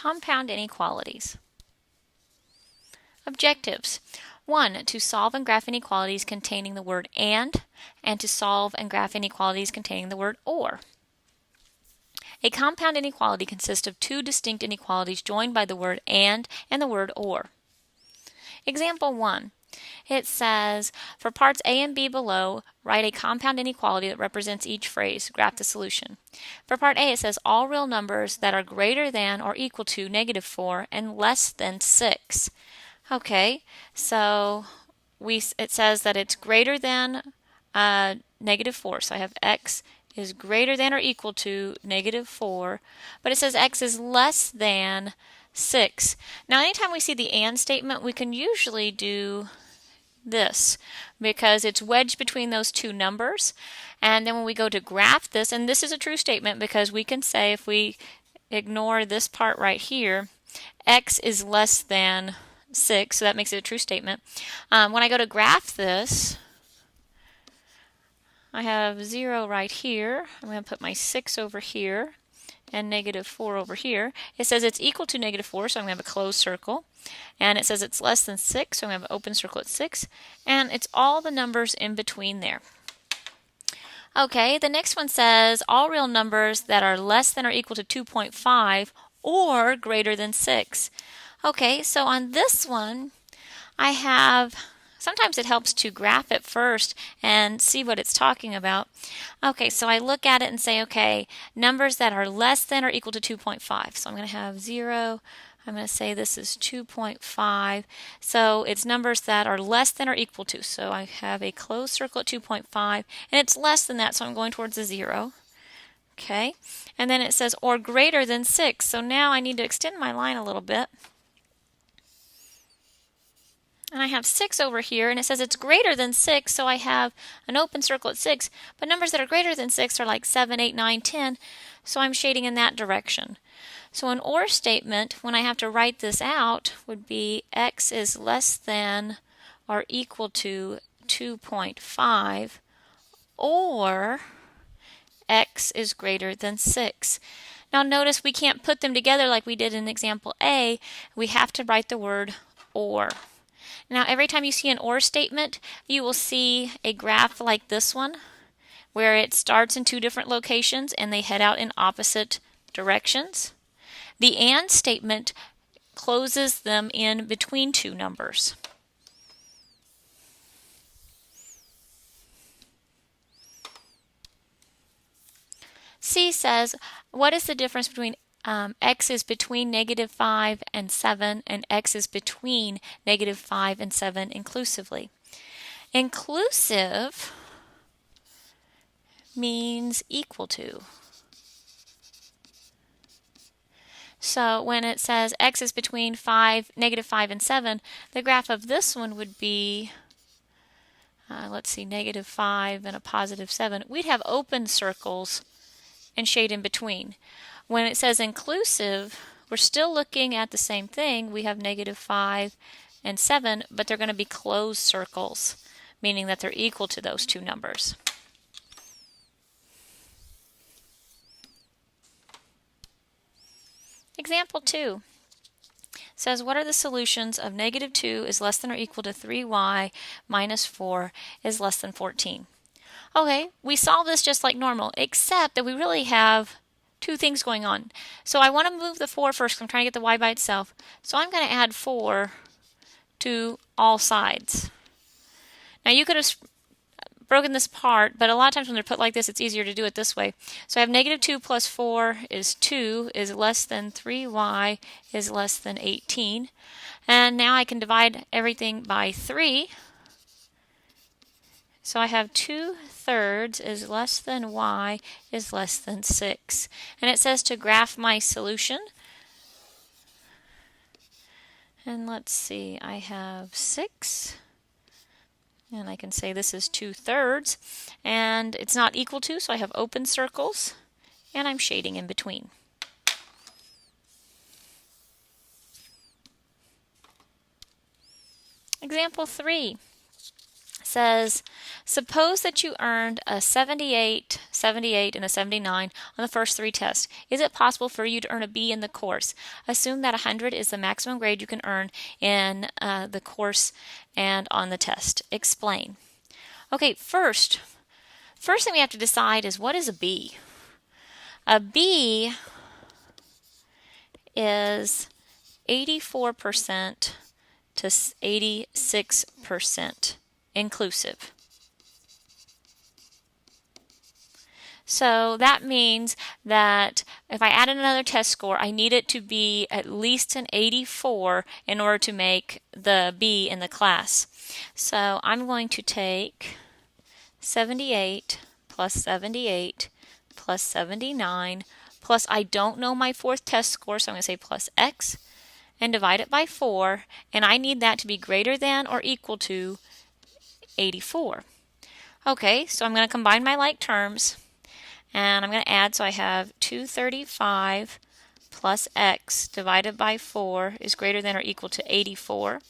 Compound inequalities. Objectives. 1. To solve and graph inequalities containing the word and to solve and graph inequalities containing the word or. A compound inequality consists of two distinct inequalities joined by the word and the word or. Example 1. It says, for parts A and B below, write a compound inequality that represents each phrase. Graph the solution. For part A, it says all real numbers that are greater than or equal to -4 and less than 6. Okay, so it says that it's greater than -4. So I have x is greater than or equal to -4, but it says x is less than 6. Now, anytime we see the and statement, we can usually do this because it's wedged between those two numbers. And then when we go to graph this, and this is a true statement because we can say, if we ignore this part right here, x is less than 6, so that makes it a true statement. When I go to graph this, I have 0 right here. I'm going to put my 6 over here and -4 over here. It says it's equal to -4, so I'm going to have a closed circle. And it says it's less than 6, so I'm going to have an open circle at 6. And it's all the numbers in between there. Okay, the next one says all real numbers that are less than or equal to 2.5 or greater than 6. Okay, so on this one, I have, sometimes it helps to graph it first and see what it's talking about. Okay, so I look at it and say, okay, numbers that are less than or equal to 2.5. So I'm going to have 0. I'm going to say this is 2.5. So it's numbers that are less than or equal to. So I have a closed circle at 2.5, and it's less than that, so I'm going towards the 0. Okay, and then it says or greater than 6. So now I need to extend my line a little bit. And I have 6 over here, and it says it's greater than 6, so I have an open circle at 6. But numbers that are greater than 6 are like 7, 8, 9, 10, so I'm shading in that direction. So an or statement, when I have to write this out, would be x is less than or equal to 2.5, or x is greater than 6. Now notice we can't put them together like we did in example A. We have to write the word or. Now, every time you see an or statement, you will see a graph like this one, where it starts in two different locations and they head out in opposite directions. The and statement closes them in between two numbers. C says, what is the difference between x is between -5 and 7, and x is between -5 and 7 inclusively? Inclusive means equal to. So when it says x is between -5 and 7, the graph of this one would be, let's see, -5 and a +7. We'd have open circles and shade in between. When it says inclusive, we're still looking at the same thing. We have -5 and 7, but they're going to be closed circles, meaning that they're equal to those two numbers. Example 2 says, what are the solutions of -2 is less than or equal to 3y minus 4 is less than 14? Okay, we solve this just like normal, except that we really have two things going on. So I want to move the 4 first. I'm trying to get the y by itself. So I'm going to add 4 to all sides. Now you could have broken this apart, but a lot of times when they're put like this, it's easier to do it this way. So I have -2 plus 4 is 2 is less than 3y is less than 18. And now I can divide everything by 3. So I have 2/3 is less than y is less than 6. And it says to graph my solution. And let's see, I have 6. And I can say this is 2/3. And it's not equal to, so I have open circles. And I'm shading in between. Example 3. says, suppose that you earned a 78, 78, and a 79 on the first 3 tests. Is it possible for you to earn a B in the course? Assume that 100 is the maximum grade you can earn in the course and on the test. Explain. Okay, first thing we have to decide is, what is a B? A B is 84% to 86% inclusive. So that means that if I add another test score, I need it to be at least an 84 in order to make the B in the class. So I'm going to take 78 plus 78 plus 79 plus, I don't know my 4th test score, so I'm going to say plus X, and divide it by 4, and I need that to be greater than or equal to 84. Okay, so I'm going to combine my like terms, and I'm going to add, so I have 235 plus X divided by 4 is greater than or equal to 84.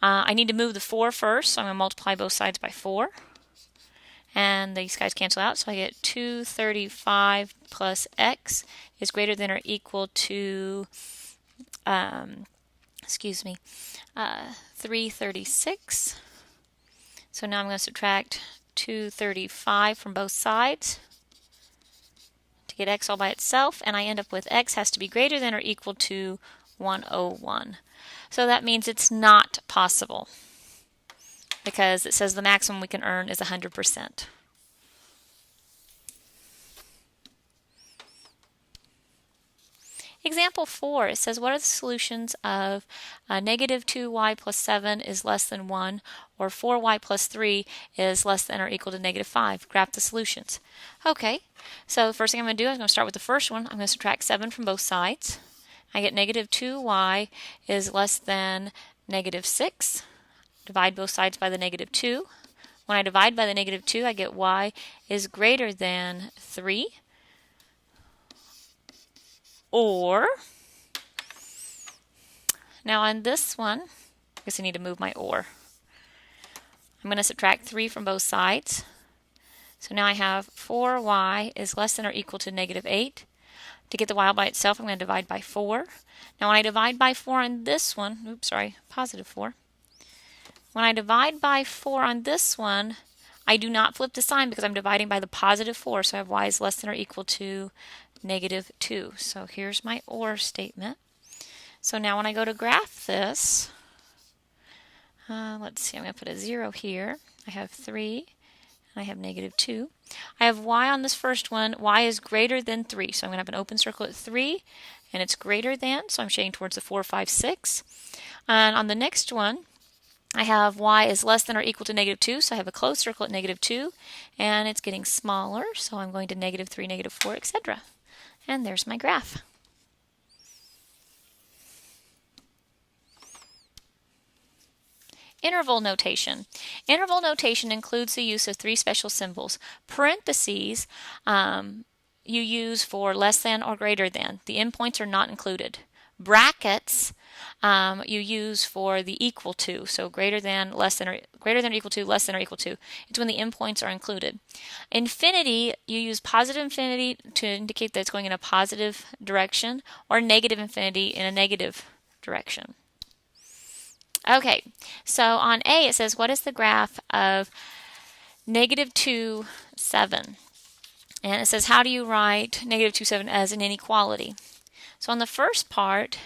I need to move the 4 first, so I'm going to multiply both sides by 4. And these guys cancel out, so I get 235 plus X is greater than or equal to 336. So now I'm going to subtract 235 from both sides to get X all by itself, and I end up with X has to be greater than or equal to 101. So that means it's not possible, because it says the maximum we can earn is 100%. Example 4, it says, what are the solutions of negative 2y plus 7 is less than 1, or 4y plus 3 is less than or equal to negative 5? Graph the solutions. Okay, so the first thing I'm going to do is I'm going to start with the first one. I'm going to subtract 7 from both sides. I get negative 2y is less than negative 6. Divide both sides by the negative 2. When I divide by the negative 2, I get y is greater than 3. Or, now on this one, I guess I need to move my or. I'm going to subtract 3 from both sides. So now I have 4y is less than or equal to negative 8. To get the y all by itself, I'm going to divide by 4. Now when I divide by 4 on this one, positive 4. When I divide by 4 on this one, I do not flip the sign because I'm dividing by the positive 4, so I have y is less than or equal to negative 2. So here's my or statement. So now when I go to graph this, let's see, I'm going to put a 0 here. I have 3, and I have negative 2. I have y on this first one. Y is greater than 3, so I'm going to have an open circle at 3, and it's greater than, so I'm shading towards the 4, 5, 6. And on the next one, I have y is less than or equal to negative 2, so I have a closed circle at negative 2, and it's getting smaller, so I'm going to negative 3, negative 4, etc. And there's my graph. Interval notation. Interval notation includes the use of 3 special symbols. Parentheses you use for less than or greater than. The endpoints are not included. Brackets you use for the equal to, so greater than, less than, or greater than or equal to, less than or equal to. It's when the endpoints are included. Infinity, you use positive infinity to indicate that it's going in a positive direction, or negative infinity in a negative direction. Okay, so on A it says, what is the graph of negative 2, 7? And it says, how do you write negative 2, 7 as an inequality? So on the first part,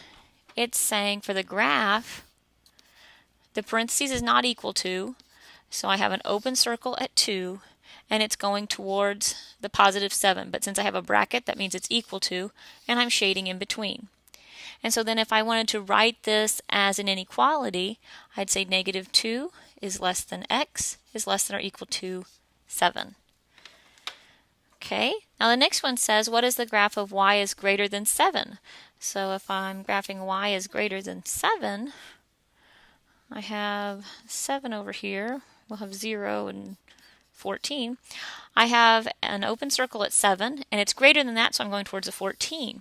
it's saying for the graph, the parentheses is not equal to, so I have an open circle at 2, and it's going towards the positive 7. But since I have a bracket, that means it's equal to, and I'm shading in between. And so then if I wanted to write this as an inequality, I'd say negative 2 is less than x is less than or equal to 7. Okay, now the next one says, what is the graph of y is greater than 7? So if I'm graphing y is greater than 7, I have 7 over here. We'll have 0 and 14. I have an open circle at 7, and it's greater than that, so I'm going towards a 14.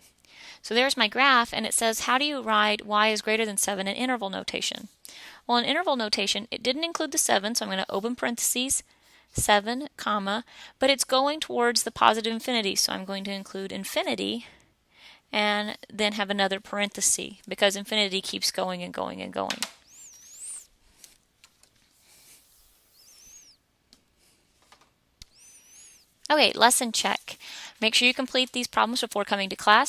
So there's my graph, and it says, how do you write y is greater than 7 in interval notation? Well, in interval notation, it didn't include the 7, so I'm going to open parentheses, 7, comma, but it's going towards the positive infinity, so I'm going to include infinity and then have another parenthesis because infinity keeps going and going and going. Okay, lesson check. Make sure you complete these problems before coming to class.